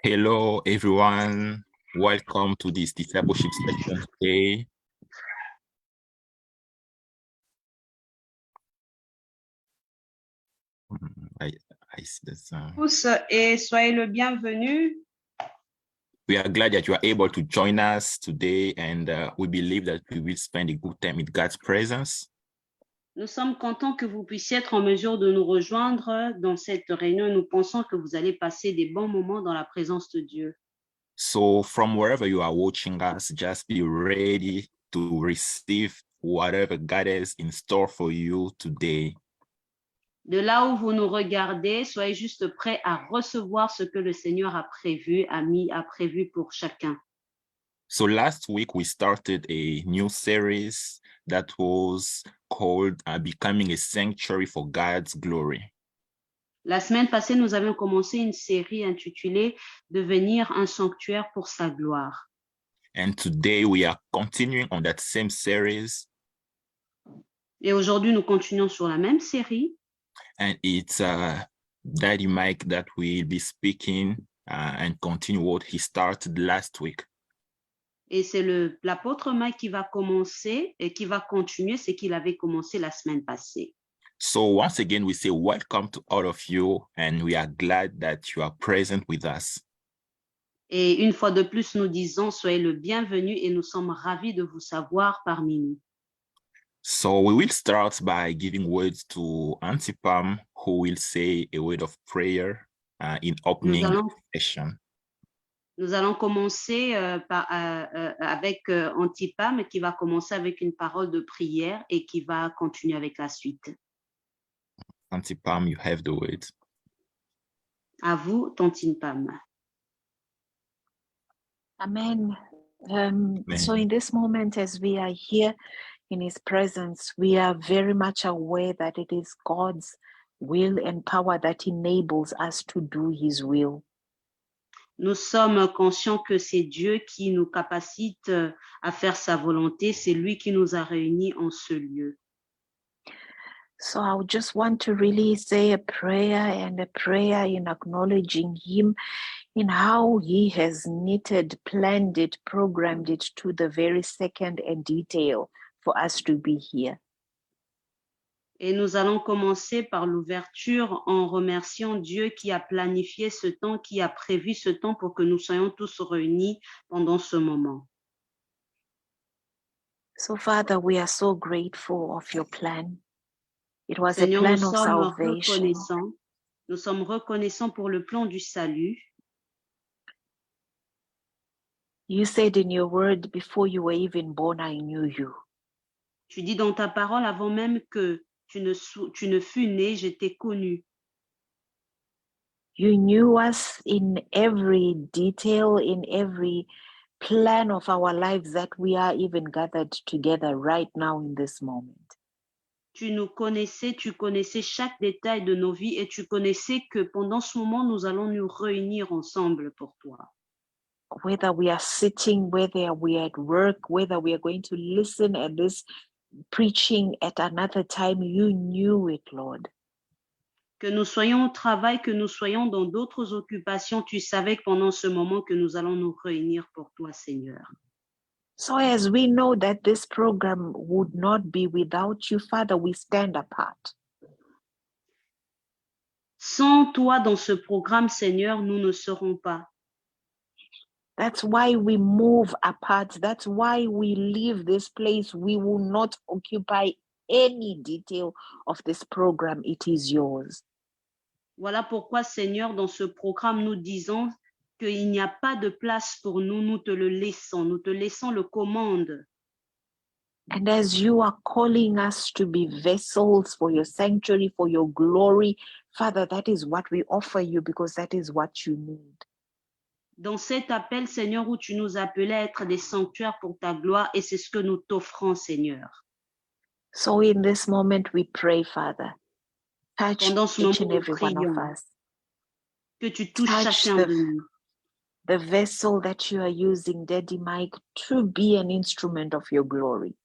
Hello, everyone. Welcome to this discipleship session today. I see this. Tous et soyez le bienvenu. We are glad that you are able to join us today, and we believe that we will spend a good time in God's presence. Nous sommes contents que vous puissiez être en mesure de nous rejoindre dans cette réunion. Nous pensons que vous allez passer des bons moments dans la présence de Dieu. So from wherever you are watching us, just be ready to receive whatever God has in store for you today. De là où vous nous regardez, soyez juste prêts à recevoir ce que le Seigneur a prévu pour chacun. So last week we started a new series that was called Becoming a Sanctuary for God's Glory. La semaine passée, nous avions commencé une série intitulée « Devenir un sanctuaire pour sa gloire ». And today we are continuing on that same series. Et aujourd'hui, nous continuons sur la même série. And it's Daddy Mike that will be speaking and continue what he started last week. Et c'est l'apôtre Mike qui va commencer et qui va continuer ce qu'il avait commencé la semaine passée. So once again, we say welcome to all of you, and we are glad that you are present with us. Et une fois de plus, nous disons soyez le bienvenu et nous sommes ravis de vous savoir parmi nous. So we will start by giving words to Auntie Pam, who will say a word of prayer in opening session. Nous allons commencer avec Auntie Pam qui va commencer avec une parole de prière et qui va continuer avec la suite. Auntie Pam, you have the words. À vous, Tantine Pam. Amen. So in this moment, as we are here in his presence, we are very much aware that it is God's will and power that enables us to do his will. Nous sommes conscients que c'est Dieu qui nous capacite à faire sa volonté. C'est lui qui nous a réunis en ce lieu. So I would just want to really say a prayer in acknowledging him in how he has knitted, planned it, programmed it to the very second and detail for us to be here. Et nous allons commencer par l'ouverture en remerciant Dieu qui a planifié ce temps, qui a prévu ce temps pour que nous soyons tous réunis pendant ce moment. So Father, we are so grateful of your plan. It was Seigneur, a plan of salvation. Nous sommes reconnaissants pour le plan du salut. You said in your word, before you were even born, I knew you. Tu dis dans ta parole, avant même que tu ne fus né, je t'ai connu. You knew us in every detail, in every plan of our lives, that we are even gathered together right now in this moment. Tu nous connaissais, tu connaissais chaque détail de nos vies et tu connaissais que pendant ce moment, nous allons nous réunir ensemble pour toi. Whether we are sitting, whether we are at work, whether we are going to listen at this preaching at another time, you knew it, Lord. Que nous soyons au travail, que nous soyons dans d'autres occupations, tu savais que pendant ce moment que nous allons nous réunir pour toi, Seigneur. So as we know that this program would not be without you, Father, we stand apart. Sans toi dans ce programme, Seigneur, nous ne serons pas. That's why we move apart. That's why we leave this place. We will not occupy any detail of this program. It is yours. Voilà pourquoi, Seigneur, dans ce programme, nous disons qu'il n'y a pas de place pour nous. Nous te laissons le commande. And as you are calling us to be vessels for your sanctuary, for your glory, Father, that is what we offer you because that is what you need. Dans cet appel, Seigneur, où tu nous appelais à être des sanctuaires pour ta gloire, et c'est ce que nous t'offrons, Seigneur. So in this moment, we pray, Father, touch each and every one of us. Que tu touches chacun de nous. The vessel that you are using, Daddy Mike, to be an instrument of your glory.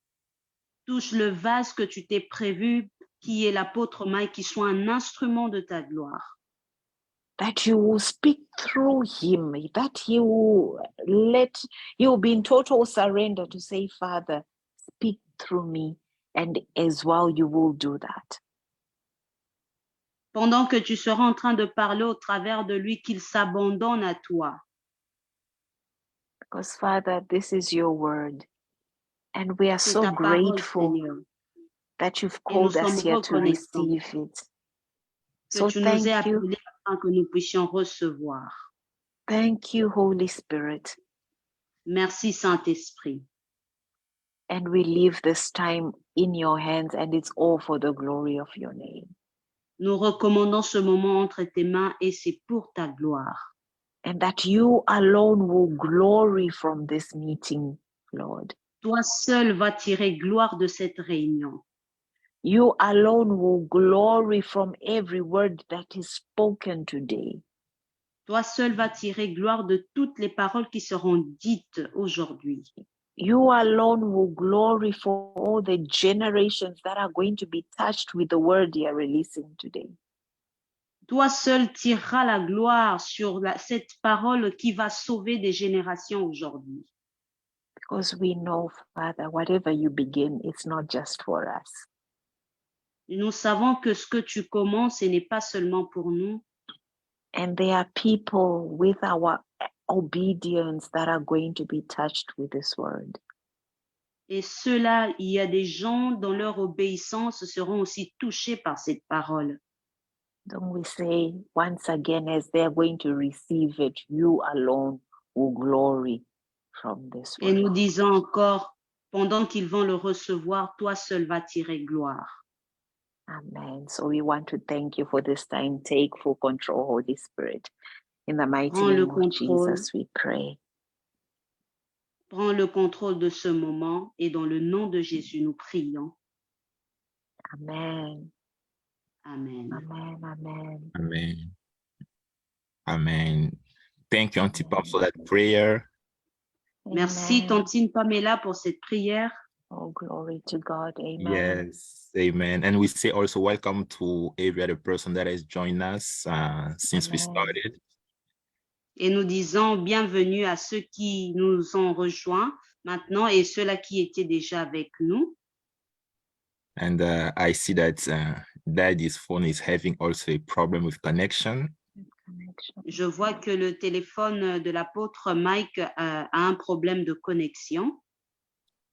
Touche le vase que tu t'es prévu, qui est l'apôtre Mike, qui soit un instrument de ta gloire. that you will speak through him, that he will be in total surrender to say, Father, speak through me, and as well you will do that. Pendant que tu seras en train de parler au travers de lui, qu'il s'abandonne à toi. Because Father, this is your word, and we are C'est so ta parole, grateful Seigneur. that you've Et nous called us sommes here to reconnaissants receive it. que So tu nous aies thank you. appelés afin que nous puissions recevoir. Thank you, Holy Spirit. Merci, Saint-Esprit. And we leave this time in your hands, and it's all for the glory of your name. Nous recommandons ce moment entre tes mains et c'est pour ta gloire. And that you alone will glory from this meeting, Lord. Toi seul vas tirer gloire de cette réunion. You alone will glory from every word that is spoken today. Toi seul vas tirer gloire de toutes les paroles qui seront dites aujourd'hui. You alone will glory for all the generations that are going to be touched with the word you are releasing today. Toi seul tireras la gloire sur cette parole qui va sauver des générations aujourd'hui. Because we know, Father, whatever you begin, it's not just for us. Nous savons que ce que tu commences, ce n'est pas seulement pour nous. And there are people with our obedience that are going to be touched with this word. Et ceux-là, il y a des gens dont leur obéissance seront aussi touchés par cette parole. Don't we say once again, as they're going to receive it, you alone will glory from this Et word. nous disons encore, pendant qu'ils vont le recevoir, toi seul vas tirer gloire. Amen. So we want to thank you for this time. Take full control, Holy Spirit. In the mighty Prends le name of contrôle. Jesus, we pray. Prends le contrôle de ce moment et dans le nom de Jésus, nous prions. Amen. Amen. Amen. Amen. Amen. Amen. Thank you, Auntie Pam, for that prayer. Merci, Amen. Tantine Pamela, pour cette prière. Oh, glory to God. Amen. Yes, amen. And we say also welcome to every other person that has joined us since we Amen. started. Et nous disons bienvenue à ceux qui nous ont rejoints maintenant et ceux-là qui étaient déjà avec nous. And I see that Daddy's phone is having also a problem with connection. Connection. Je vois que le téléphone de l'apôtre Mike a un problème de connexion.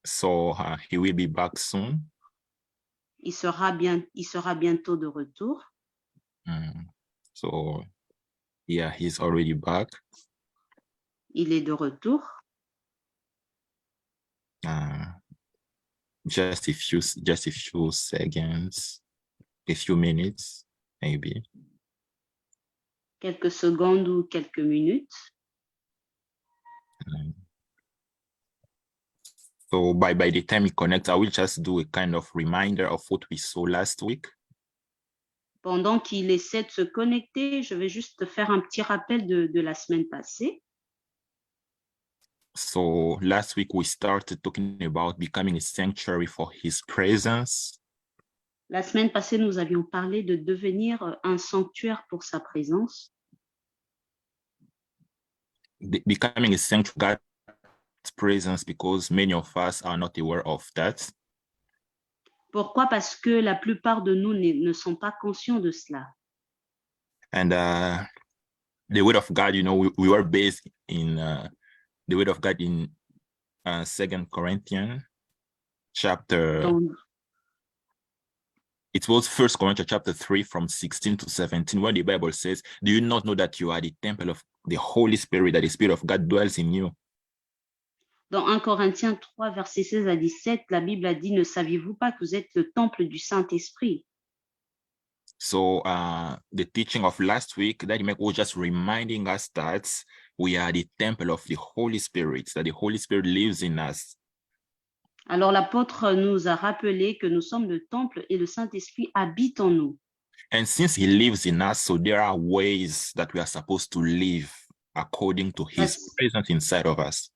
So he will be back soon. Il sera bientôt de retour. So yeah, he's already back. Il est de retour. Just a few seconds, a few minutes, maybe. Quelques secondes ou quelques minutes. So by the time he connects, I will just do a kind of reminder of what we saw last week. Pendant qu'il essaie de se connecter, je vais juste faire un petit rappel de la semaine passée. So last week we started talking about becoming a sanctuary for his presence. La semaine passée, nous avions parlé de devenir un sanctuaire pour sa présence. Becoming a sanctuary, God's presence, because many of us are not aware of that. Pourquoi? Parce que la plupart de nous ne sont pas conscients de cela. And the word of God, you know, we were based in the word of God in 2 Corinthians chapter. It was 1 Corinthians chapter 3 from 16 to 17, where the Bible says, do you not know that you are the temple of the Holy Spirit, that the Spirit of God dwells in you? Dans 1 Corinthiens 3, versets 16 à 17, la Bible a dit, ne saviez-vous pas que vous êtes le temple du Saint-Esprit? So the teaching of last week, that was just reminding us that we are the temple of the Holy Spirit, that the Holy Spirit lives in us. Alors l'apôtre nous a rappelé que nous sommes le temple et le Saint-Esprit habite en nous. And since he lives in us, so there are ways that we are supposed to live according to his presence inside of us.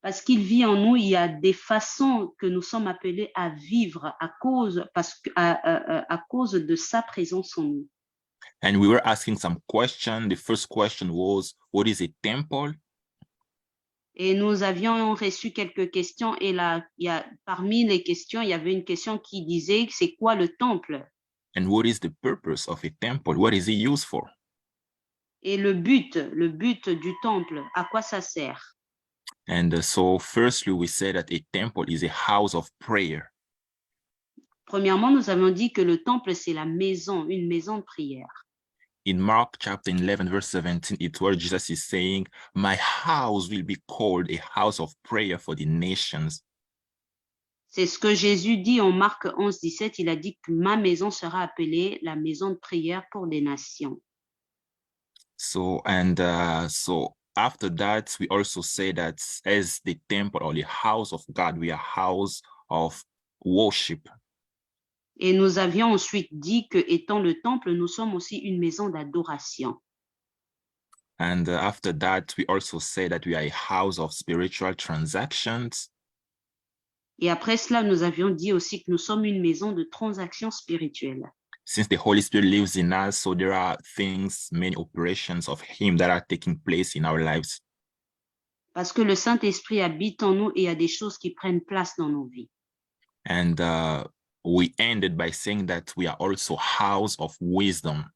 Parce qu'il vit en nous, il y a des façons que nous sommes appelés à vivre à cause de sa présence en nous. And we were asking some questions. The first question was, what is a temple? Et nous avions reçu quelques questions et là, parmi les questions, il y avait une question qui disait, c'est quoi le temple? And what is the purpose of a temple? What is it used for? Et le but du temple, à quoi ça sert? And so firstly, we said that a temple is a house of prayer. Premièrement, nous avons dit que le temple, c'est la maison, une maison de prière. In Mark chapter 11, verse 17, it's where Jesus is saying, my house will be called a house of prayer for the nations. C'est ce que Jésus dit en Marc 11, 17. Il a dit que ma maison sera appelée la maison de prière pour les nations. So after that, we also say that as the temple or the house of God, we are house of worship. Et nous avions ensuite dit que, étant le temple, nous sommes aussi une maison d'adoration. And after that, we also say that we are a house of spiritual transactions. Et après cela, nous avions dit aussi que nous sommes une maison de transactions spirituelles. Since the Holy Spirit lives in us, so there are things, many operations of Him that are taking place in our lives. Parce que le Saint-Esprit habite en nous et il y a des choses qui prennent place dans nos vies. And we ended by saying that we are also house of wisdom.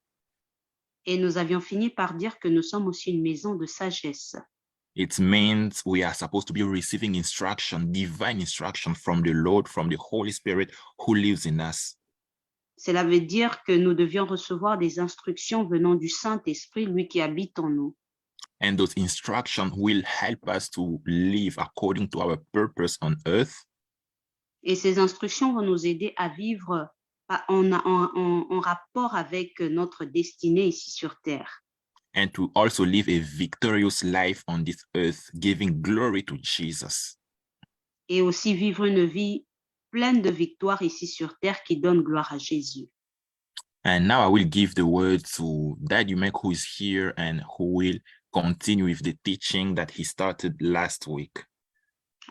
Et nous avions fini par dire que nous sommes aussi une maison de sagesse. It means we are supposed to be receiving instruction, divine instruction from the Lord, from the Holy Spirit who lives in us. Cela veut dire que nous devions recevoir des instructions venant du Saint-Esprit, lui qui habite en nous. And those instructions will help us to live according to our purpose on earth. Et ces instructions vont nous aider à vivre en rapport avec notre destinée ici sur Terre. And to also live a victorious life on this earth, giving glory to Jesus. Et aussi vivre une vie pleine de victoire ici sur Terre qui donne gloire à Jésus. And now I will give the word to Daddy Mike, who is here and who will continue with the teaching that he started last week.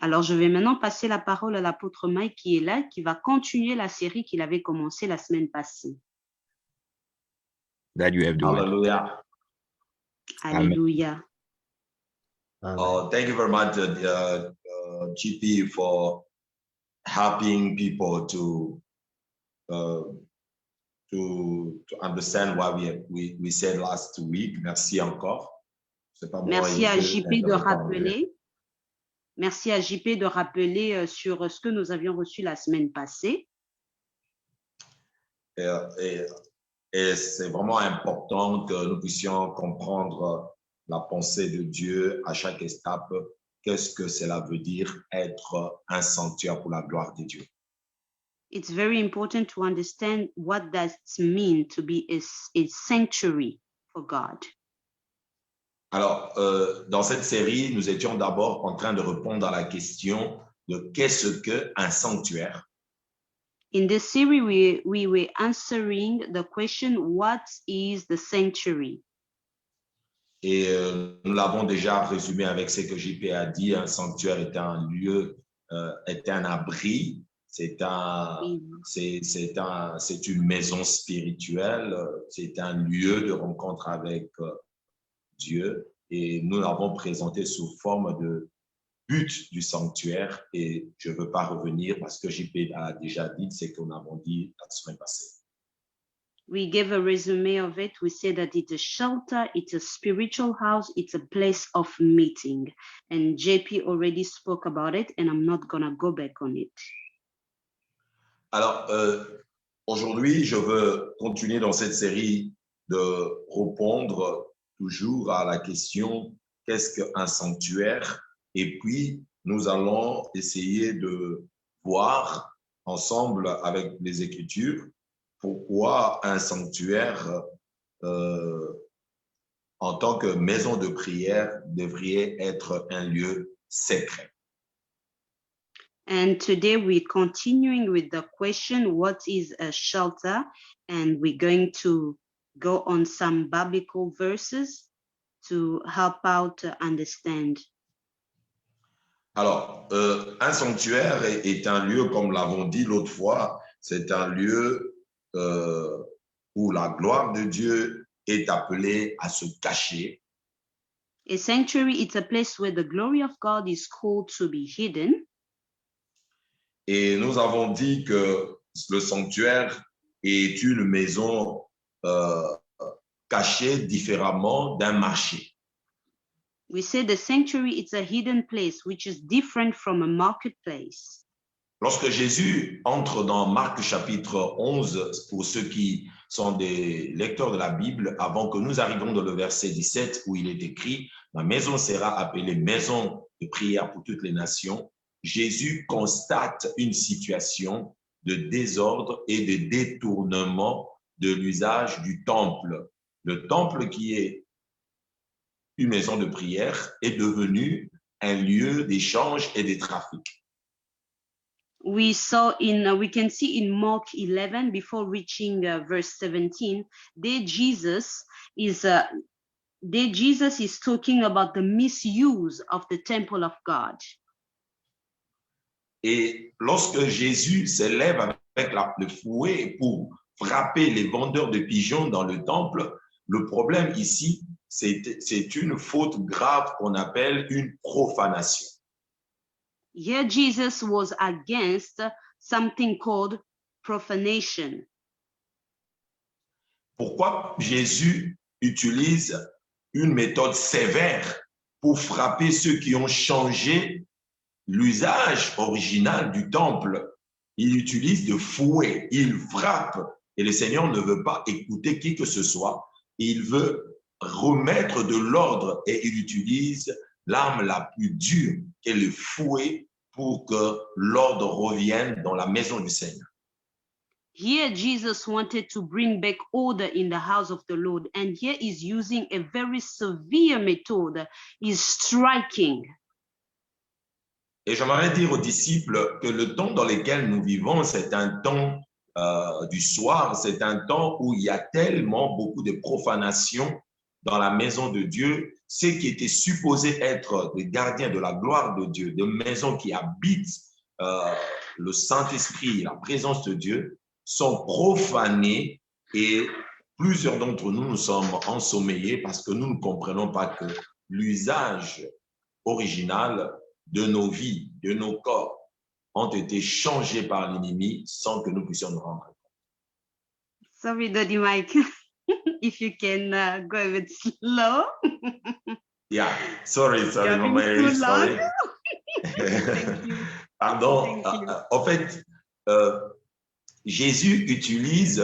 Alors, je vais maintenant passer la parole à l'apôtre Mike qui est là, qui va continuer la série qu'il avait commencée la semaine passée. That you have the word. Hallelujah. Alléluia. Thank you very much, GP, for helping people to understand what we said last week. Merci encore. Merci à JP de rappeler. Merci à JP de rappeler sur ce que nous avions reçu la semaine passée. Et c'est vraiment important que nous puissions comprendre la pensée de Dieu à chaque étape. Qu'est-ce que cela veut dire être un sanctuaire pour la gloire de Dieu? It's very important to understand what does it mean to be a sanctuary for God. Alors, dans cette série, nous étions d'abord en train de répondre à la question de qu'est-ce qu'un sanctuaire? In this series, we were answering the question, what is the sanctuary? Et nous l'avons déjà résumé avec ce que JP a dit. Un sanctuaire est un lieu, est un abri, c'est une maison spirituelle, c'est un lieu de rencontre avec Dieu. Et nous l'avons présenté sous forme de but du sanctuaire. Et je ne veux pas revenir parce que JP a déjà dit ce qu'on a dit la semaine passée. We gave a resume of it. We said that it's a shelter, it's a spiritual house, it's a place of meeting. And JP already spoke about it, and I'm not going to go back on it. Alors, aujourd'hui, je veux continuer dans cette série de répondre toujours à la question « Qu'est-ce qu'un sanctuaire ?» Et puis, nous allons essayer de voir ensemble avec les Écritures pourquoi un sanctuaire en tant que maison de prière devrait être un lieu secret. And today we're continuing with the question, what is a shelter? And we're going to go on some biblical verses to help out to understand. Alors, un sanctuaire est un lieu, comme l'avons dit l'autre fois, c'est un lieu où la gloire de Dieu est appelé à se cacher. A sanctuary, it's a place where the glory of God is called to be hidden. Et nous avons dit que le sanctuaire est une maison cachée différemment d'un marché. We say the sanctuary, it's a hidden place, which is different from a marketplace. Lorsque Jésus entre dans Marc chapitre 11, pour ceux qui sont des lecteurs de la Bible, avant que nous arrivions dans le verset 17 où il est écrit « Ma maison sera appelée maison de prière pour toutes les nations », Jésus constate une situation de désordre et de détournement de l'usage du temple. Le temple qui est une maison de prière est devenu un lieu d'échange et de trafic. We can see in Mark 11, before reaching verse 17, there Jesus is talking about the misuse of the temple of God. Et lorsque Jésus s'élève avec le fouet pour frapper les vendeurs de pigeons dans le temple, le problème ici, c'est une faute grave qu'on appelle une profanation. Here Jesus was against something called profanation. Pourquoi Jésus utilise une méthode sévère pour frapper ceux qui ont changé l'usage original du temple? Il utilise de fouet, il frappe, et le Seigneur ne veut pas écouter qui que ce soit. Il veut remettre de l'ordre et il utilise l'arme la plus dure, qui est le fouet, pour que l'ordre revienne dans la maison du Seigneur. Here Jesus wanted to bring back order in the house of the Lord, and here he's using a very severe method. He's striking. Et j'aimerais dire aux disciples que le temps dans lequel nous vivons, c'est un temps du soir, c'est un temps où il y a tellement beaucoup de profanation dans la maison de Dieu. Ceux qui étaient supposés être des gardiens de la gloire de Dieu, de maisons qui habitent le Saint-Esprit, la présence de Dieu, sont profanés et plusieurs d'entre nous, nous sommes ensommeillés parce que nous ne comprenons pas que l'usage original de nos vies, de nos corps, ont été changés par l'ennemi sans que nous puissions nous rendre compte. Sorry, Daddy Mike. If you can go a bit slow. Yeah, sorry, Mama, sorry. Pardon. En fait, Jésus utilise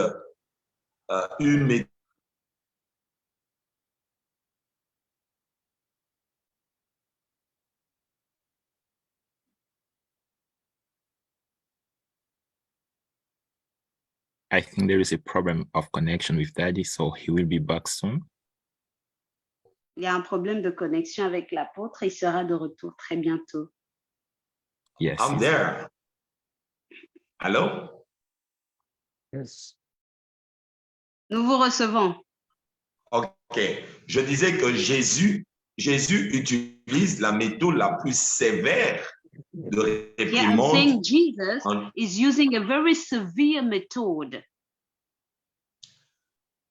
une méthode. I think there is a problem of connection with Daddy, so he will be back soon. Il y a un problème de connexion avec l'apôtre. Il sera de retour très bientôt. Yes. I'm there. Allô? Yes. Nous vous recevons. OK. Je disais que Jésus utilise la méthode la plus sévère de Yeah, I'm réprimande saying Jesus is using a very severe method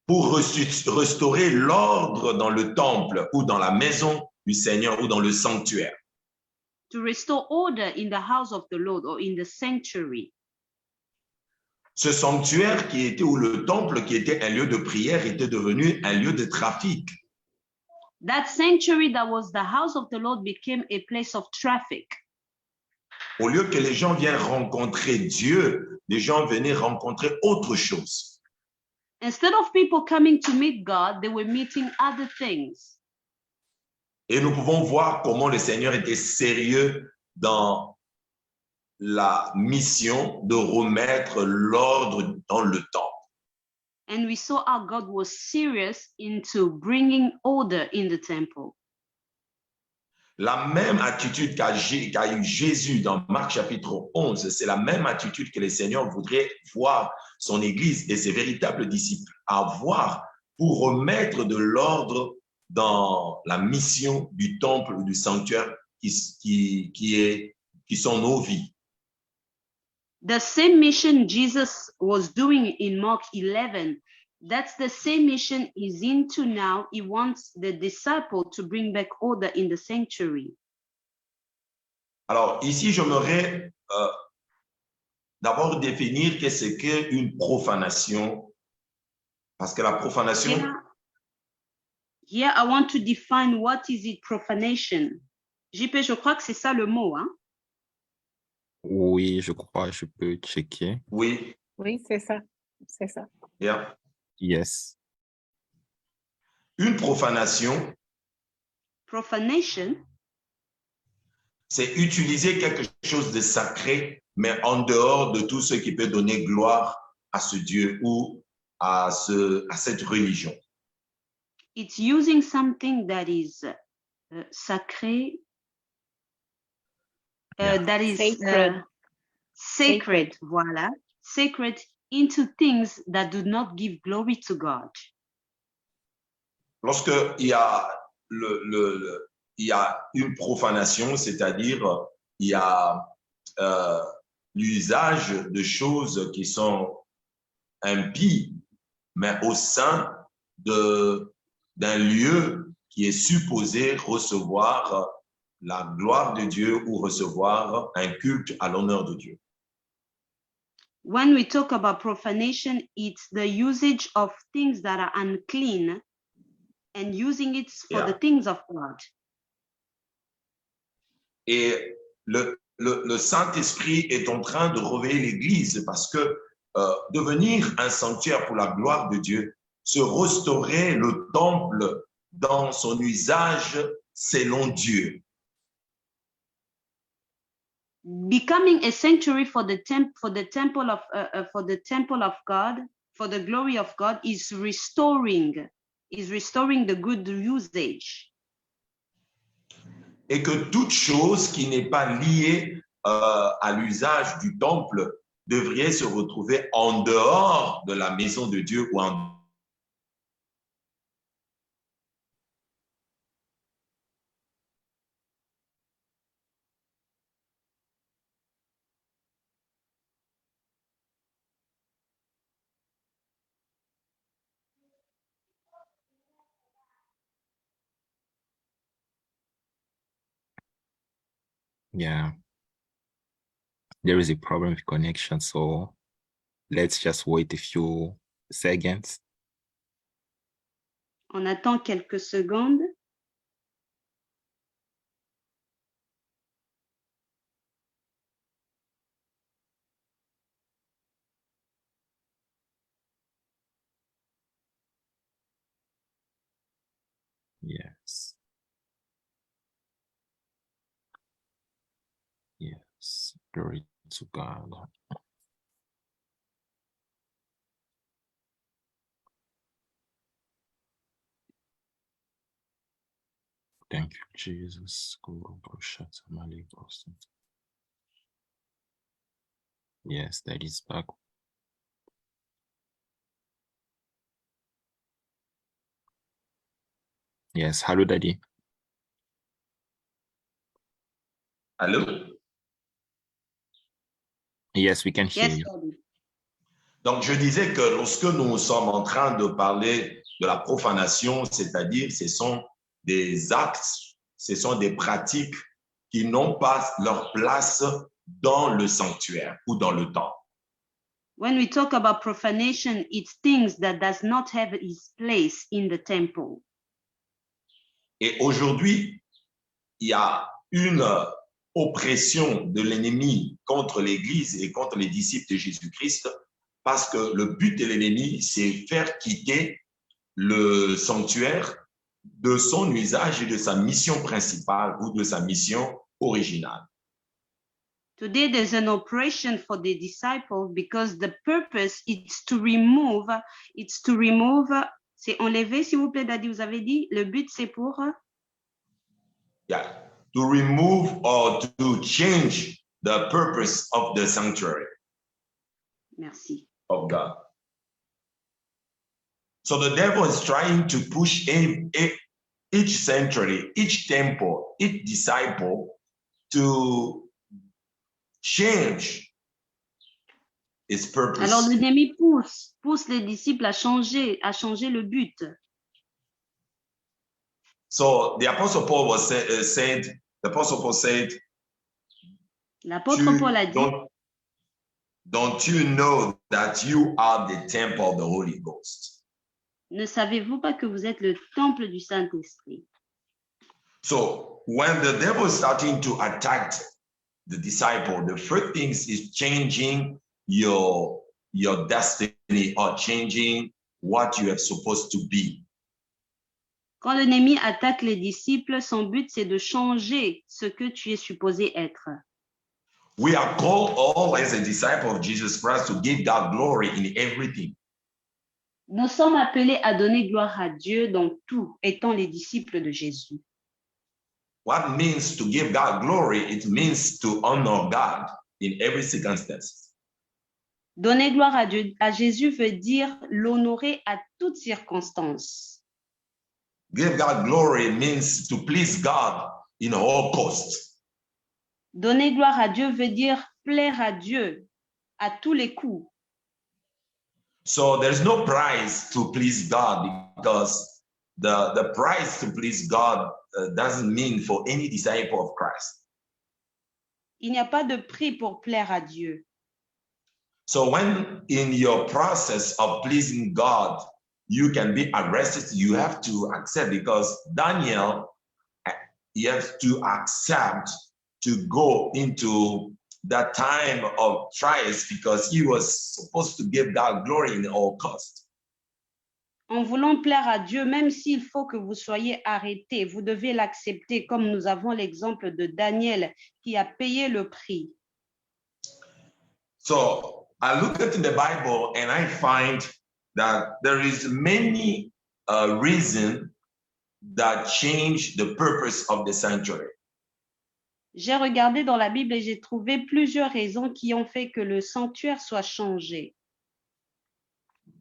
pour restaurer l'ordre dans le temple ou dans la maison du Seigneur ou dans le sanctuaire. to restore order in the house of the Lord or in the sanctuary. Ce sanctuaire qui était, ou le temple qui était un lieu de prière, était devenu un lieu de trafic. That sanctuary that was the house of the Lord became a place of traffic. Au lieu que les gens viennent rencontrer Dieu, les gens venaient rencontrer autre chose. Instead of people coming to meet God, they were meeting other things. Et nous pouvons voir comment le Seigneur était sérieux dans la mission de remettre l'ordre dans le temple. And we saw how God was serious into bringing order in the temple. La même attitude qu'a eu Jésus dans Marc chapitre 11, c'est la même attitude que le Seigneur voudrait voir son Église et ses véritables disciples avoir pour remettre de l'ordre dans la mission du temple ou du sanctuaire qui sont nos vies. The same mission Jesus was doing in Mark 11 That's the same mission he's into now. He wants the disciple to bring back order in the sanctuary. Alors ici, j'aimerais d'abord définir qu'est-ce qu'une profanation, parce que la profanation, Here I want to define what is it profanation. JP, je crois que c'est ça le mot, hein? Oui, je crois, je peux checker. oui, Oui, c'est ça. C'est ça. yeah. Yes. Une profanation, Profanation, c'est utiliser quelque chose de sacré, mais en dehors de tout ce qui peut donner gloire à ce Dieu ou à cette religion. it's using something that is sacré, Yeah. that is Sacred. sacred, voilà, sacred into things that do not give glory to God. Lorsque il y a il y a une profanation, c'est-à-dire il y a l'usage de choses qui sont impies, mais au sein d'un lieu qui est supposé recevoir la gloire de Dieu ou recevoir un culte à l'honneur de Dieu. When we talk about profanation, it's the usage of things that are unclean and using it for the things of God. Et le Saint-Esprit est en train de réveiller l'Église parce que devenir un sanctuaire pour la gloire de Dieu, se restaurer le temple dans son usage selon Dieu. Becoming a sanctuary for the temple of God, for the glory of God, is restoring the good usage. Et que toute chose qui n'est pas liée à l'usage du temple devrait se retrouver en dehors de la maison de Dieu ou en Yeah. There is a problem with connection, so let's just wait a few seconds. On attend quelques secondes. Yes. Yes. Glory to God. Thank you, Jesus. Yes, that is back. Yes, hello, Daddy. Allô? Yes, we can hear Yes, you. Daddy. Donc, je disais que lorsque nous sommes en train de parler de la profanation, c'est-à-dire ce sont des actes, ce sont des pratiques qui n'ont pas leur place dans le sanctuaire ou dans le temple. When we talk about profanation, it's things that does not have its place in the temple. Et aujourd'hui, il y a une oppression de l'ennemi contre l'Église et contre les disciples de Jésus-Christ parce que le but de l'ennemi, c'est faire quitter le sanctuaire de son usage et de sa mission principale ou de sa mission originale. Today, there's an operation for the disciples because the purpose is to remove, c'est enlever, s'il vous plaît, Daddy, vous avez dit, le but c'est pour... Yeah, to remove or to change the purpose of the sanctuary Merci. of God. So the devil is trying to push each sanctuary, each temple, each disciple to change its purpose. Alors l'ennemi pousse les disciples à changer le but. So the Apostle Paul was said, the Apostle Paul said, L'apôtre Paul a dit, don't you know that you are the temple of the Holy Ghost? ne savez-vous pas que vous êtes le temple du Saint-Esprit? So when the devil is starting to attack the disciple, the first thing is changing your destiny or changing what you are supposed to be. Quand l'ennemi attaque les disciples, son but c'est de changer ce que tu es supposé être. We are called all as a disciple of Jesus Christ to give God glory in everything. Nous sommes appelés à donner gloire à Dieu dans tout, étant les disciples de Jésus. What means to give God glory? It means to honor God in every circumstance. Donner gloire à Dieu, à Jésus veut dire l'honorer à toutes circonstances. Give God glory means to please God in all costs. Donner gloire à Dieu veut dire plaire à Dieu à tous les coups. So there's no price to please God, because the price to please God doesn't mean for any disciple of Christ. Il n'y a pas de prix pour plaire à Dieu. So when in your process of pleasing God, you can be aggressive, you have to accept, because Daniel, he has to accept to go into that time of trials, because he was supposed to give God glory in all costs. En voulant plaire à Dieu, même s'il faut que vous soyez arrêtés, vous devez l'accepter, comme nous avons l'exemple de Daniel qui a payé le prix. So I look at the Bible and I find that there is many reasons that change the purpose of the sanctuary. J'ai regardé dans la Bible et j'ai trouvé plusieurs raisons qui ont fait que le sanctuaire soit changé.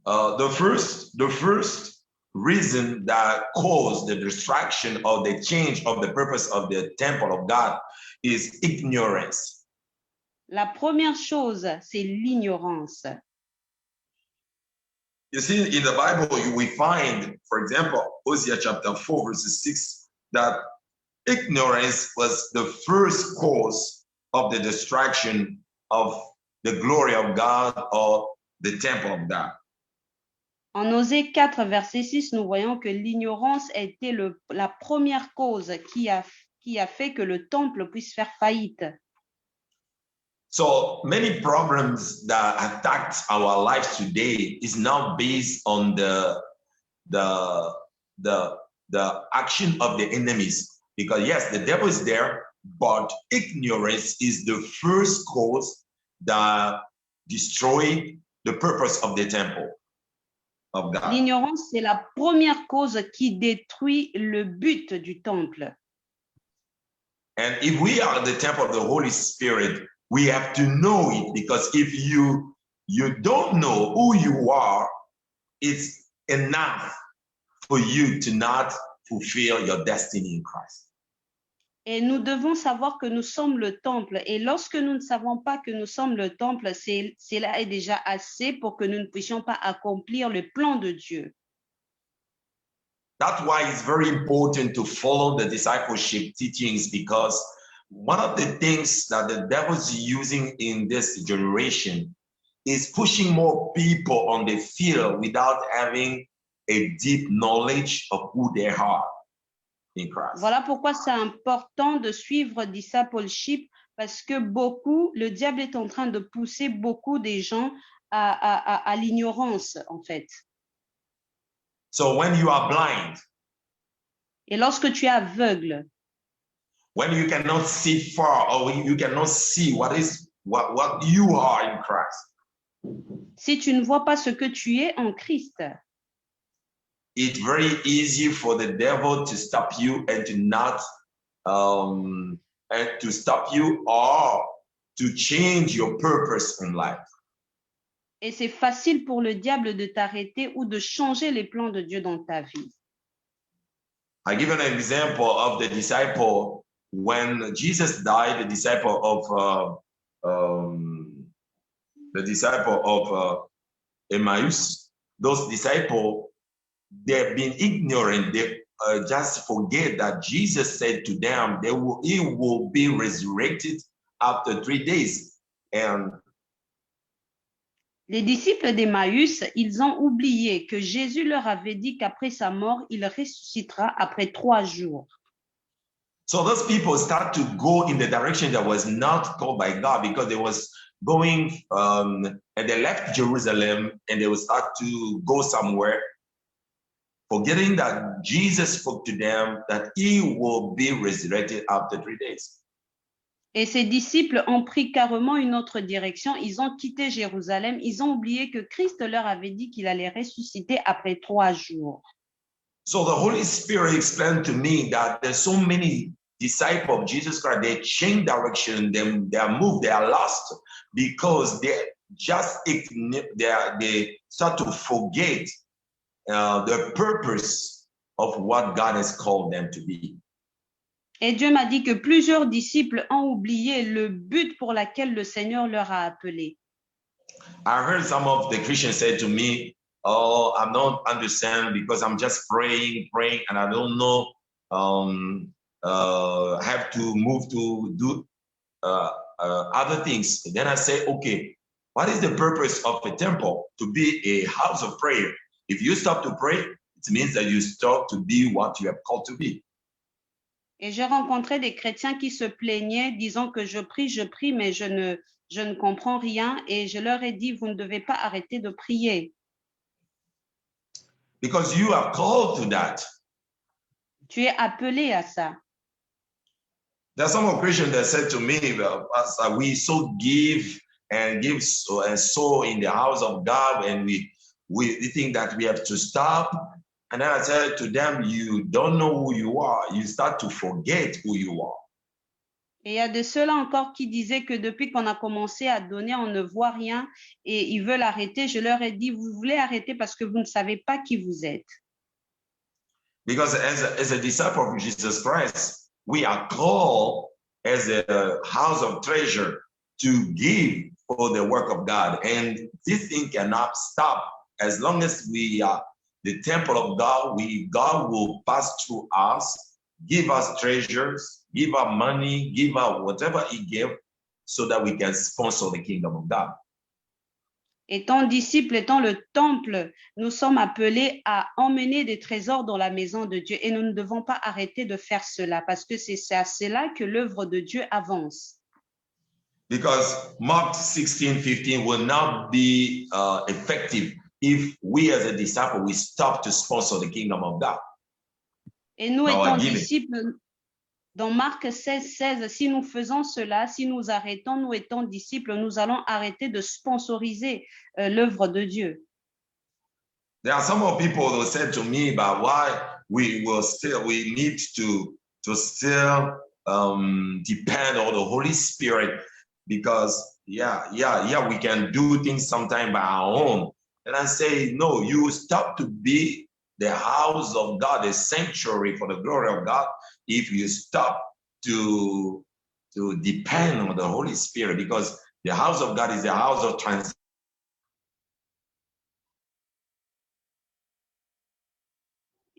The first reason that caused the distraction or the change of the purpose of the temple of God is ignorance. La première chose, c'est l'ignorance. You see, in the Bible, we find, for example, Hosea chapter 4, verse 6, that ignorance was the first cause of the distraction of the glory of God or the temple of God. En Osée 4, verset 6, nous voyons que l'ignorance a été la première cause qui a fait que le temple puisse faire faillite. So many problems that attack our lives today is now based on the action of the enemies. Because yes, the devil is there, but ignorance is the first cause that destroyed the purpose of the temple of God. L'ignorance, c'est la première cause qui détruit le but du temple. And if we are the temple of the Holy Spirit, we have to know it, because if you don't know who you are, it's enough for you to not fulfill your destiny in Christ. Et nous devons savoir que nous sommes le temple. Et lorsque nous ne savons pas que nous sommes le temple, cela est déjà assez pour que nous ne puissions pas accomplir le plan de Dieu. That's why it's very important to follow the discipleship teachings, because one of the things that the devil's using in this generation is pushing more people on the field without having a deep knowledge of who they are in Christ. Voilà pourquoi c'est important de suivre discipleship, parce que le diable est en train de pousser beaucoup des gens à l'ignorance, en fait. So when you are blind, et lorsque tu es aveugle, when you cannot see far, or when you cannot see what you are in Christ, si tu ne vois pas ce que tu es en Christ, it's very easy for the devil to stop you and to not and to stop you or to change your purpose in life. Et c'est facile pour le diable de t'arrêter ou de changer les plans de Dieu dans ta vie. I give an example of the disciple. When Jesus died, the the disciple of Emmaus, those disciples, they've been ignorant. They just forget that Jesus said to them, he will be resurrected after 3 days. And Les disciples d'Emmaüs, ils ont oublié que Jésus leur avait dit qu'après sa mort, il ressuscitera après 3 jours. so those people start to go in the direction that was not called by God, because they was going and they left Jerusalem and they will start to go somewhere, forgetting that Jesus spoke to them that he will be resurrected after 3 days. Et ces disciples ont pris carrément une autre direction. Ils ont quitté Jérusalem. Ils ont oublié que Christ leur avait dit qu'il allait ressusciter après 3 jours. So the Holy Spirit explained to me that there's so many disciples of Jesus Christ, they change direction, they are moved, they are lost, because they start to forget the purpose of what God has called them to be. Et Dieu m'a dit que plusieurs disciples ont oublié le but pour lequel le Seigneur leur a appelé. I heard some of the Christians say to me, "Oh, I don't understand because I'm just praying, and I don't know. Have to move to do other things." Then I say, "Okay, what is the purpose of a temple? To be a house of prayer. If you stop to pray, it means that you stop to be what you have called to be." Et j'ai rencontré des chrétiens qui se plaignaient, disant que je prie, mais je ne comprends rien. Et je leur ai dit, vous ne devez pas arrêter de prier. Because you are called to that. Tu es appelé à ça. There are some Christians that said to me, "Pastor, we so give and sow in the house of God, and we think that we have to stop." And then I said to them, "You don't know who you are. You start to forget who you are." Et il y a de ceux-là encore qui disaient que depuis qu'on a commencé à donner, on ne voit rien et ils veulent arrêter. Je leur ai dit, vous voulez arrêter parce que vous ne savez pas qui vous êtes. Because as a disciple of Jesus Christ, we are called as a house of treasure to give for the work of God. And this thing cannot stop as long as we are the temple of God. God will pass through us, give us treasures, give us money, give us whatever he gave, so that we can sponsor the kingdom of God. Étant disciples, étant le temple, nous sommes appelés à emmener des trésors dans la maison de Dieu et nous ne devons pas arrêter de faire cela parce que c'est à cela que l'œuvre de Dieu avance. Because Mark 16:15 will not be effective if we as a disciple, we stop to sponsor the kingdom of God. Et nous, étant disciples, dans Marc 16:16, si nous faisons cela, si nous arrêtons, nous étant disciples, nous allons arrêter de sponsoriser l'œuvre de Dieu. There are some more people who said to me about why we need to still depend on the Holy Spirit, because we can do things sometimes by our own. And I say, no, you stop to be the house of God, a sanctuary for the glory of God, if you stop to depend on the Holy Spirit, because the house of God is the house of transition.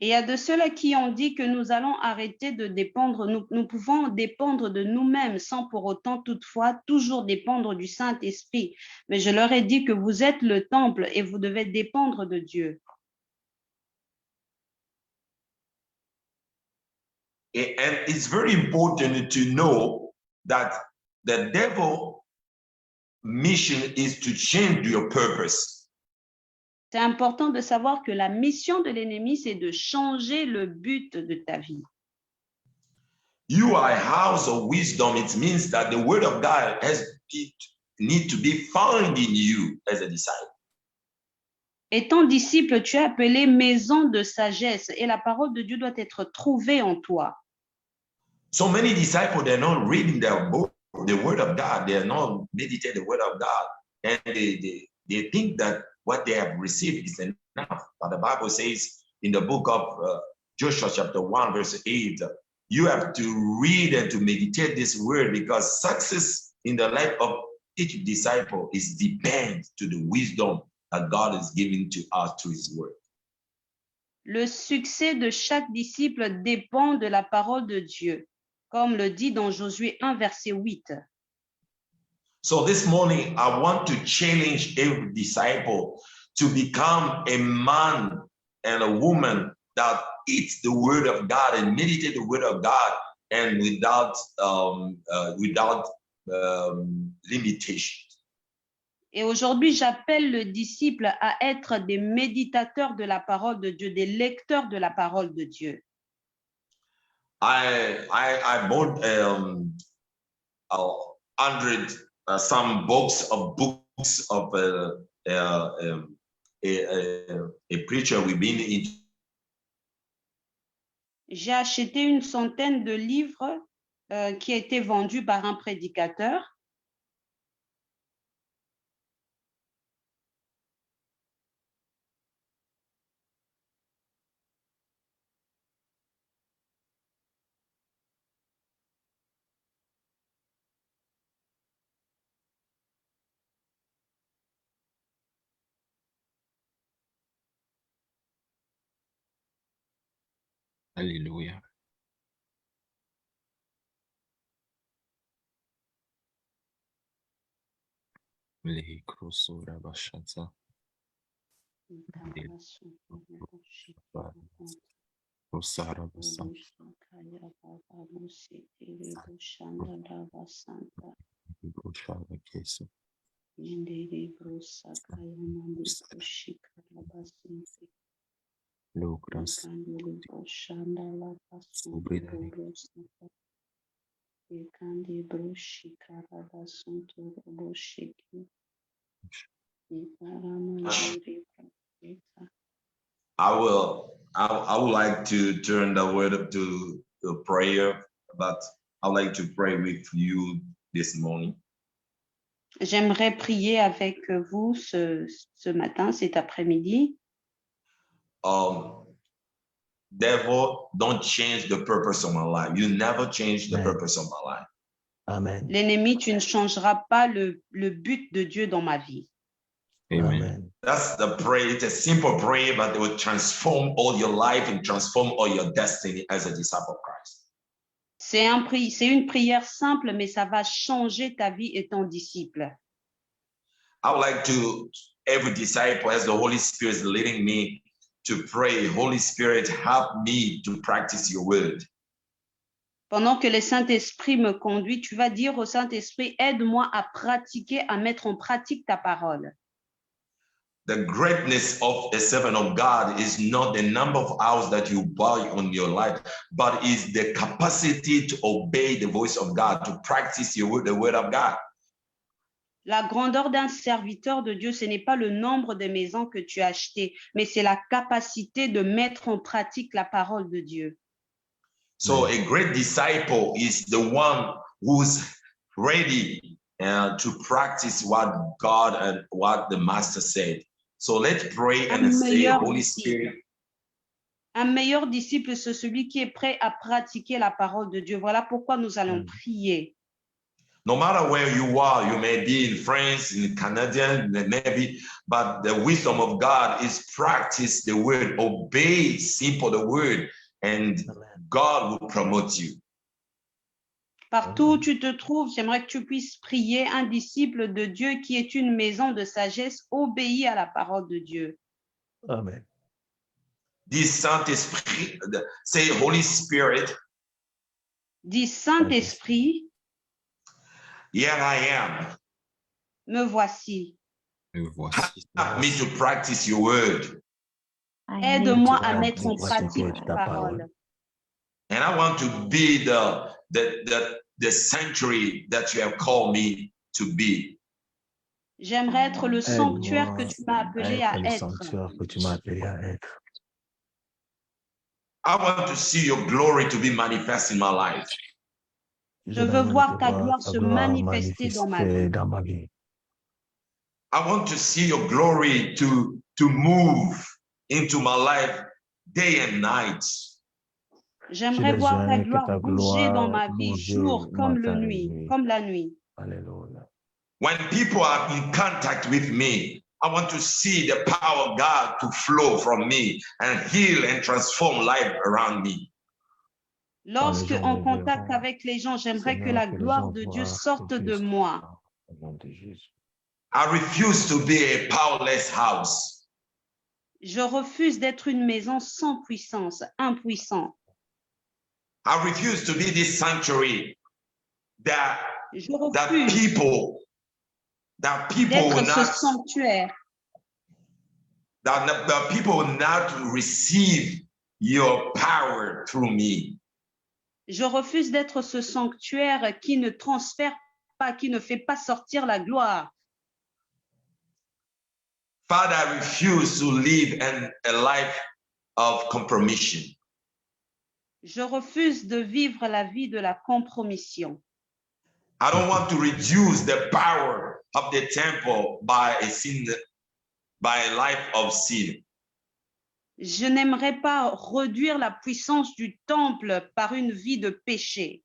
Et il y a de ceux-là qui ont dit que nous allons arrêter de dépendre, nous pouvons dépendre de nous-mêmes sans pour autant toutefois toujours dépendre du Saint-Esprit. Mais je leur ai dit que vous êtes le temple et vous devez dépendre de Dieu. And it's very important to know that the devil's mission is to change your purpose. C'est important de savoir que la mission de l'ennemi, c'est de changer le but de ta vie. You are a house of wisdom. It means that the word of God need to be found in you as a disciple. Étant disciple, tu es appelé maison de sagesse et la parole de Dieu doit être trouvée en toi. So many disciples, they're not reading their book, the word of God. They're not meditating the word of God. And they think that what they have received is enough. But the Bible says in the book of Joshua chapter 1, verse 8, you have to read and to meditate this word, because success in the life of each disciple is depend to the wisdom that God is giving to us through his word. Le succès de chaque disciple dépend de la parole de Dieu, comme le dit dans Josué 1, verset 8. So this morning, I want to challenge every disciple to become a man and a woman that eats the word of God and meditate the word of God and without limitation. Et aujourd'hui, j'appelle le disciple à être des méditateurs de la parole de Dieu, des lecteurs de la parole de Dieu. I bought 100 some books of a preacher we've been in. J'ai acheté une centaine de livres qui a été vendus par un prédicateur. Alléluia. Les grossoura bashata. Rosara basam. Broshara keso. Logras. Ubridari. I would like to turn the word up to the prayer, but I'd like to pray with you this morning. J'aimerais prier avec vous ce matin, cet après-midi. Devil, don't change the purpose of my life. You never change the Amen. purpose of my life. Amen. L'ennemi, tu ne changeras pas le but de Dieu dans ma vie. Amen. Amen. That's the prayer. It's a simple prayer, but it will transform all your life and transform all your destiny as a disciple of Christ. C'est une prière simple, mais ça va changer ta vie et ton disciple. I would like to, every disciple, as the Holy Spirit is leading me to pray, Holy Spirit, help me to practice your word. Pendant que le Saint-Esprit me conduit, tu vas dire au Saint-Esprit, aide-moi à pratiquer, à mettre en pratique ta parole. The greatness of a servant of God is not the number of hours that you buy on your life, but is the capacity to obey the voice of God, to practice the word of God. La grandeur d'un serviteur de Dieu, ce n'est pas le nombre de maisons que tu as achetées, mais c'est la capacité de mettre en pratique la parole de Dieu. So a great disciple is the one who's ready to practice what God and what the Master said. So let's pray and say, Holy Spirit. Un meilleur disciple, c'est celui qui est prêt à pratiquer la parole de Dieu. Voilà pourquoi nous allons prier. No matter where you are, you may be in France, in Canada, in the Navy, but the wisdom of God is practice the word, obey simple the word, and God will promote you. Partout où tu te trouves, j'aimerais que tu puisses prier un disciple de Dieu qui est une maison de sagesse, obéit à la parole de Dieu. Amen. This Saint-Esprit, say Holy Spirit. Dis Saint-Esprit, Here I am. me voici. Me voici. Help me to practice your word. Aide-moi à Amen. mettre en pratique Pratiquer ta ta parole. And I want to be the sanctuary that you have called me to be. J'aimerais être le sanctuaire que Aide-moi tu m'as appelé à le être. sanctuaire que tu m'as appelé à être. I want to see your glory to be manifest in my life. Je veux voir ta gloire se manifester dans ma vie. dans ma vie. I want to see your glory to move into my life day and night. J'aimerais voir ta gloire bouger dans ma vie, bouger jour comme matin et nuit, nuit. comme la nuit. Alléluia. When people are in contact with me, I want to see the power of God to flow from me and heal and transform life around me. Lorsque gens en me contact verront, avec les gens, j'aimerais que Seigneur, la que les gloire gens de Dieu voient sorte que de Christ moi. au nom de Jésus. I refuse to be a powerless house. Je refuse d'être une maison sans puissance, impuissant. I refuse to be this sanctuary that Je that refuse people d'être will ce not sanctuaire, that the people will not receive your power through me. je refuse d'être ce sanctuaire qui ne transfère pas, qui ne fait pas sortir la gloire. Father, I refuse to live a life of compromission. Je refuse de vivre la vie de la compromission. I don't want to reduce the power of the temple by a life of sin. Je n'aimerais pas réduire la puissance du temple par une vie de péché.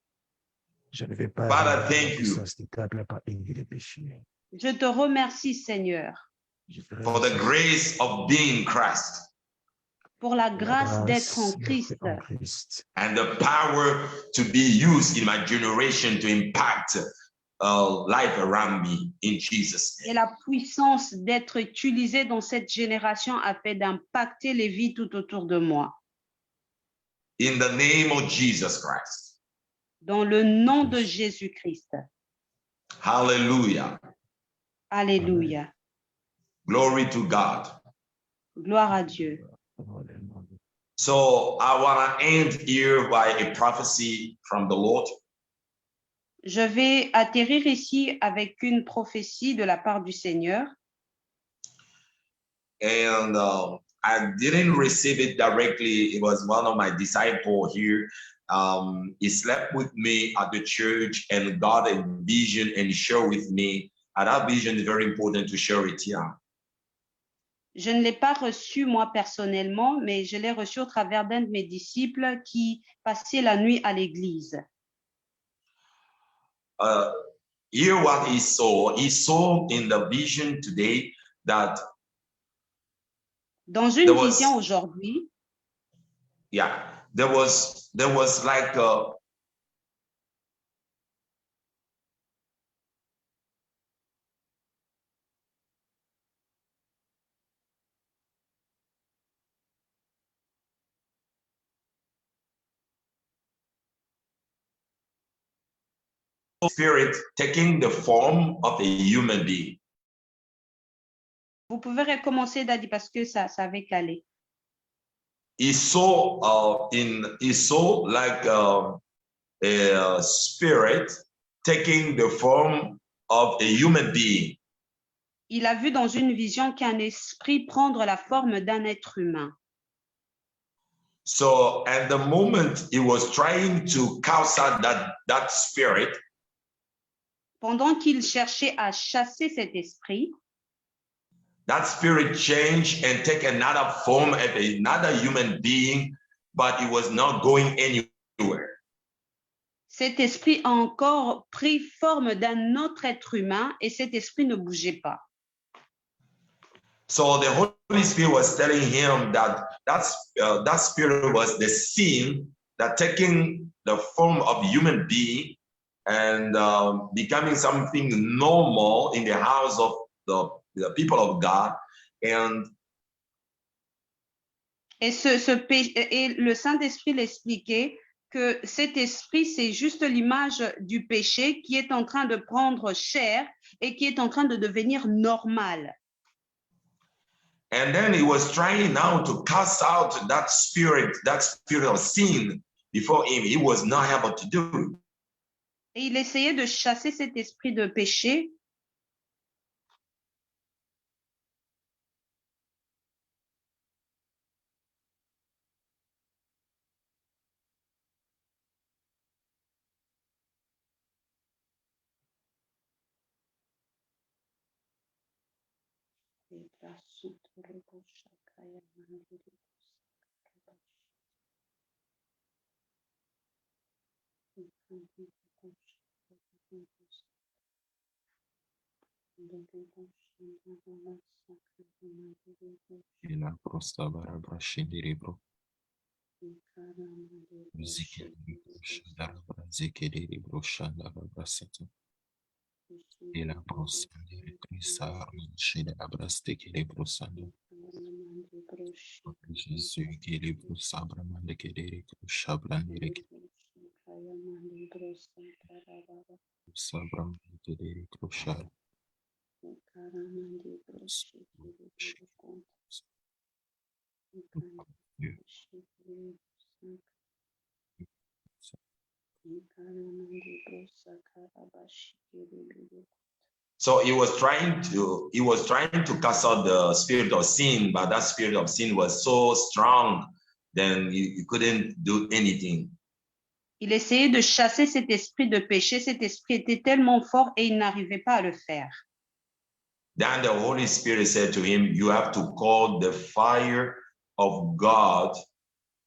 Je ne vais pas Father, réduire la thank you puissance du temple par une vie de péché. Je te remercie, Seigneur, Je te For the remercie grace of being Christ pour la pour la grâce d'être en grâce Christ d'être en Christ and the power to be used in my generation to impact life around me in Jesus' et name. la puissance d'être utilisée dans cette génération afin d'impacter les vies tout autour de moi. In the name of Jesus Christ. Dans le nom de Jésus-Christ. Hallelujah. Alléluia. Glory to God. Gloire à Dieu. So I want to end here by a prophecy from the Lord. Je vais atterrir ici avec une prophétie de la part du Seigneur. And I didn't receive it directly. It was one of my disciples here. He slept with me at the church and got a vision and shared with me. And that vision is very important to share it here. Je ne l'ai pas reçu moi personnellement, mais je l'ai reçu au travers d'un de mes disciples qui passait la nuit à l'église. Here what he saw. He saw in the vision today that Dans une There was- vision aujourd'hui, there was like spirit taking the form of a human being. vous pouvez recommencer, Daddy, parce que ça avait calé. He saw like a spirit taking the form of a human being. Il a vu dans une vision qu'un esprit prendre la forme d'un être humain. So at the moment he was trying to cast out that spirit, Pendant qu'il cherchait à chasser cet esprit, that spirit changed and take another form of another human being, but it was not going anywhere. cet esprit a encore pris forme d'un autre être humain et cet esprit ne bougeait pas. So the Holy Spirit was telling him that spirit was the sin that taking the form of human being and becoming something normal in the house of the people of God. And Et, et le Saint-Esprit l'expliquait que cet esprit, c'est juste l'image du péché qui est en train de prendre chair et qui est en train de devenir normal. And then he was trying now to cast out that spirit of sin before him. He was not able to do it. Et il essayait de chasser cet esprit de péché. Ela prosta bara brashindiri bro. Zikiri bro shandara bara zikiri bro shandara brasito. Ela prosandiri krisa shida abrastikiri bro sando. Jesus kiri bro sabra mande kiri bro shabrandiri sabra mande kiri bro shar. So he was trying to cast out the spirit of sin, but that spirit of sin was so strong, then you couldn't do anything. Il essayait de chasser cet esprit de péché. Cet esprit était tellement fort et il n'arrivait pas à le faire. Then the Holy Spirit said to him, you have to call the fire of God,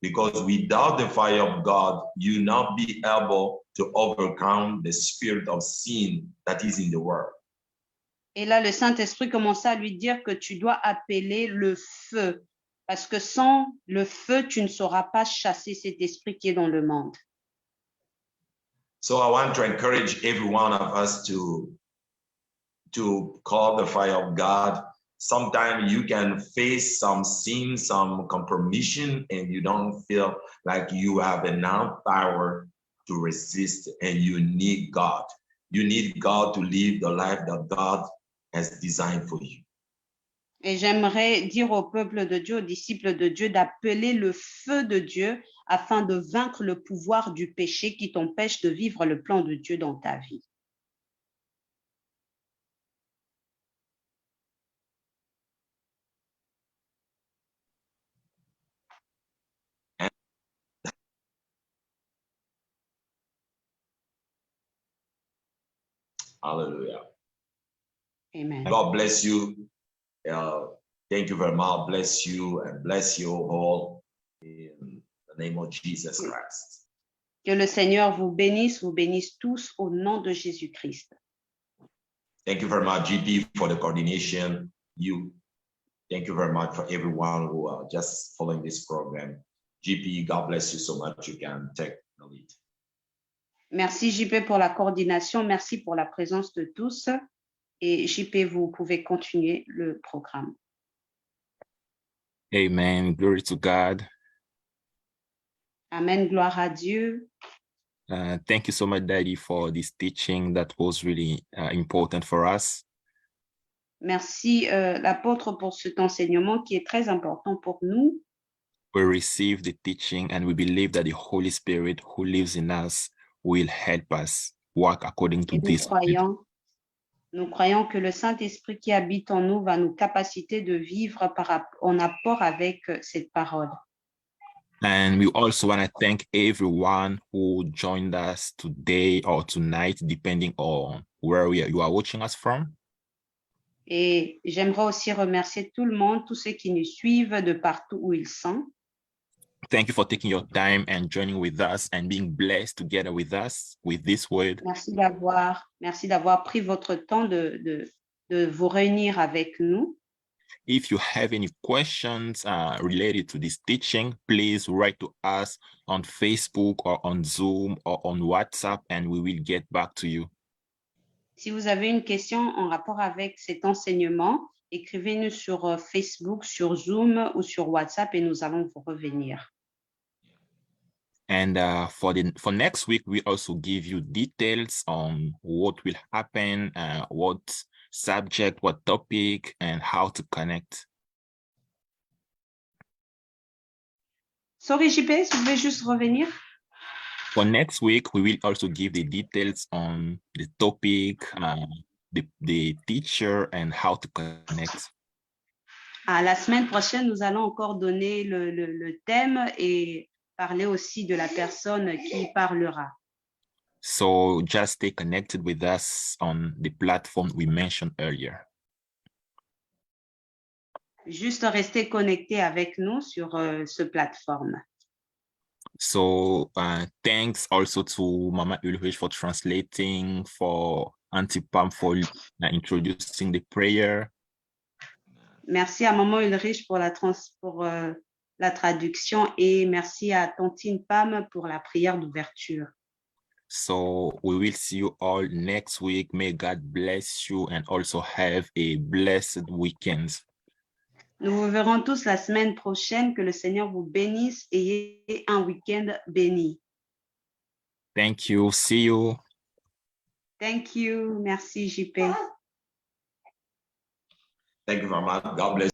because without the fire of God, you will not be able to overcome the spirit of sin that is in the world. Et là, le Saint-Esprit commença à lui dire que tu dois appeler le feu, parce que sans le feu, tu ne sauras pas chasser cet esprit qui est dans le monde. So I want to encourage every one of us to call the fire of God. Sometimes you can face some sin, some compromission, and you don't feel like you have enough power to resist, and you need God. You need God to live the life that God has designed for you. Et j'aimerais dire au peuple de Dieu, aux disciples de Dieu, d'appeler le feu de Dieu afin de vaincre le pouvoir du péché qui t'empêche de vivre le plan de Dieu dans ta vie. Hallelujah. Amen. God bless you. Thank you very much. Bless you and bless you all in the name of Jesus Christ. Que le Seigneur vous bénisse tous au nom de Jésus-Christ. Thank you very much, GP, for the coordination. Thank you very much for everyone who are just following this program. GP, God bless you so much. You can take the lead. Merci JP pour la coordination, merci pour la présence de tous. Et JP, vous pouvez continuer le programme. Amen. Glory to God. Amen. Gloire à Dieu. Thank you so much, Daddy, for this teaching that was really important for us. Merci l'apôtre pour cet enseignement qui est très important pour nous. We receive the teaching and we believe that the Holy Spirit who lives in us will help us walk according to Et this. nous croyons que le Saint-Esprit qui habite en nous va nous capaciter de vivre en rapport avec cette parole. And we also want to thank everyone who joined us today or tonight, depending on where you are watching us from. Et j'aimerais aussi remercier tout le monde, tous ceux qui nous suivent de partout où ils sont. Thank you for taking your time and joining with us and being blessed together with us with this word. Merci d'avoir pris votre temps de vous réunir avec nous. If you have any questions related to this teaching, please write to us on Facebook or on Zoom or on WhatsApp and we will get back to you. Si vous avez une question en rapport avec cet enseignement, écrivez-nous sur Facebook, sur Zoom ou sur WhatsApp et nous allons vous revenir. And for next week, we also give you details on what will happen, what subject, what topic, and how to connect. Sorry, JP, si vous pouvez juste revenir. For next week, we will also give the details on the topic, the teacher, and how to connect. La semaine prochaine, nous allons encore donner le thème et parler aussi de la personne qui parlera. So just stay connected with us on the platform we mentioned earlier. Juste rester connecté avec nous sur ce plateforme. So thanks also to Mama Ulrich for translating, for Auntie Pam for introducing the prayer. Merci à Maman Ulrich pour la traduction et merci à Tontine Pam pour la prière d'ouverture. So we will see you all next week. May God bless you and also have a blessed weekend. Nous vous verrons tous la semaine prochaine. Que le Seigneur vous bénisse et ayez un week-end béni. Thank you. See you. Thank you. Merci, JP. Thank you very much. God bless.